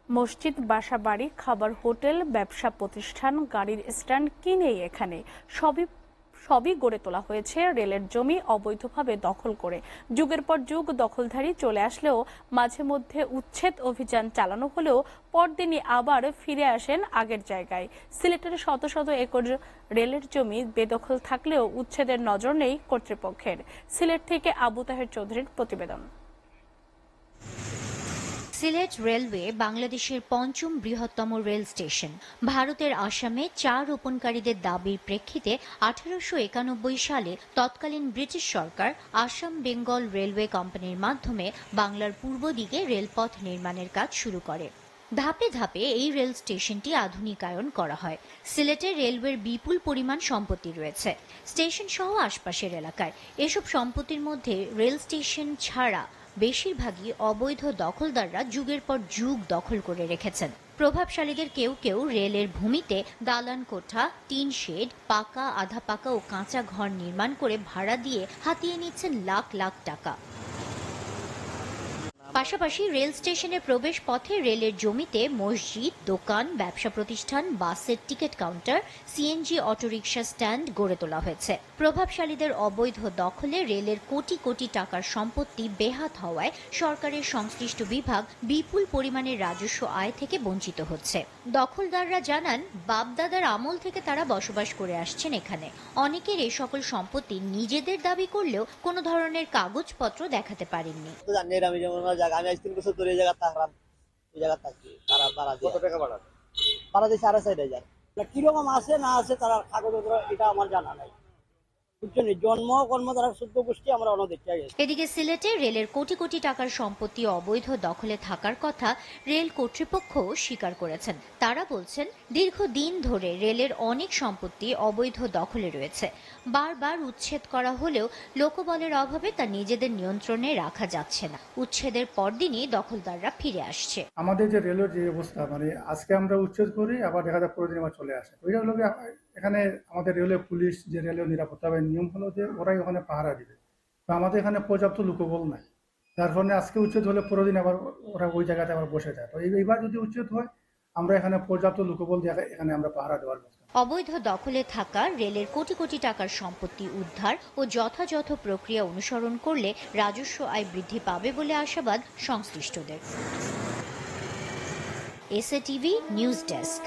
মসজিদ, বাসাবাড়ি, খাবার, হোটেল, ব্যবসা প্রতিষ্ঠান, গাড়ির স্ট্যান্ড কিনেই এখানে সবই গড়ে তোলা হয়েছে রেলের জমি অবৈধভাবে দখল করে। যুগের পর যুগ দখলধারী চলে আসলেও মাঝে মধ্যে উচ্ছেদ অভিযান চালানো হলেও পরদিনই আবার ফিরে আসেন আগের জায়গায়। সিলেটের শত শত একর রেলের জমি বেদখল থাকলেও উচ্ছেদের নজর নেই কর্তৃপক্ষের। সিলেট থেকে আবু তাহের চৌধুরীর প্রতিবেদন। সিলেট রেলওয়ে বাংলাদেশের পঞ্চম বৃহত্তম রেল স্টেশন। ভারতের আসামে চা রোপণকারীদের দাবির প্রেক্ষিতে 1891 সালে তৎকালীন ব্রিটিশ সরকার আসাম বেঙ্গল রেলওয়ে কোম্পানির মাধ্যমে বাংলার পূর্ব দিকে রেলপথ নির্মাণের কাজ শুরু করে। ধাপে ধাপে এই রেল স্টেশনটি আধুনিকায়ন করা হয়। সিলেটে রেলওয়ের বিপুল পরিমাণ সম্পত্তি রয়েছে স্টেশন সহ আশপাশের এলাকায়। এসব সম্পত্তির মধ্যে রেল স্টেশন ছাড়া বেশিরভাগই অবৈধ দখলদাররা যুগের পর যুগ দখল করে রেখেছেন। প্রভাবশালীদের কেউ কেউ রেলের ভূমিতে দালান কোঠা, টিন শেড, পাকা, আধা পাকা ও কাঁচা ঘর নির্মাণ করে ভাড়া দিয়ে হাতিয়ে নিচ্ছেন লাখ লাখ টাকা। পাশাপাশি রেল স্টেশনের প্রবেশ পথে রেলের জমিতে মসজিদ, দোকান, ব্যবসা প্রতিষ্ঠান, বাসের ticket counter, CNG auto rickshaw stand গড়ে তোলা হয়েছে। প্রভাবশালীদের অবৈধ দখলে রেলের কোটি কোটি টাকার সম্পত্তি বেহাত হওয়ায় সরকারের সংশ্লিষ্ট বিভাগ বিপুল পরিমাণের রাজস্ব আয় থেকে বঞ্চিত হচ্ছে। দখলদাররা জানান, বাপদাদার আমল থেকে তারা বসবাস করে আসছেন এখানে। অনেকের এই সকল সম্পত্তি নিজেদের দাবি করলেও কোনো ধরনের কাগজপত্র দেখাতে পারেননি। আমি আজ 3 বছর ধরে এই জায়গা থাকলাম, এই জায়গা থাকি। তারা ভাড়া দিয়ে কত টাকা ভাড়া? ভাড়া দিয়ে 4,500 কিরকম আছে না আছে তারা কাগজপত্র এটা আমার জানা নাই। জন্ম কর্ম তারা 14 গোষ্ঠী আমরা অনদেখতে গেছি। এদিকে সিলেটে রেলের কোটি কোটি টাকার সম্পত্তি অবৈধ দখলে থাকার কথা রেল কর্তৃপক্ষ স্বীকার করেছেন। তারা বলছেন, দীর্ঘদিন ধরে রেলের অনেক সম্পত্তি অবৈধ দখলে রয়েছে। বারবার উচ্ছেদ করা হলেও লোকবলের অভাবে তা নিজেদের নিয়ন্ত্রণে রাখা যাচ্ছে না। উচ্ছেদের পরদিনই দখলদাররা ফিরে আসছে। আমাদের যে রেলের যে অবস্থা, মানে আজকে আমরা উচ্ছেদ করি, আবার দেখা যায় পরের দিন আবার চলে আসে। ওইটা হলো এখানে আমাদের রেলওয়ে পুলিশ, যে রেলওয়ে নিরাপত্তা বাহিনীর নিয়ম হলো যে ওরাই ওখানে পাহারা দিবে। তো আমাদের এখানে পর্যাপ্ত লোকবল নাই, যার ফলে আজকে উচ্ছেদ হলে পরের দিন আবার ওরা ওই জায়গাতে আবার বসে যায়। তো এইবার যদি উচ্ছেদ হয়, আমরা এখানে পর্যাপ্ত লোকবল দিয়ে এখানে আমরা পাহারা দেওয়ার ব্যবস্থা। অবৈধ দখলে থাকা রেলের কোটি কোটি টাকার সম্পত্তি উদ্ধার ও যথাযথ প্রক্রিয়া অনুসরণ করলে রাজস্ব আয় বৃদ্ধি পাবে বলে আশাবাদ সংশ্লিষ্টদের। SATV news desk.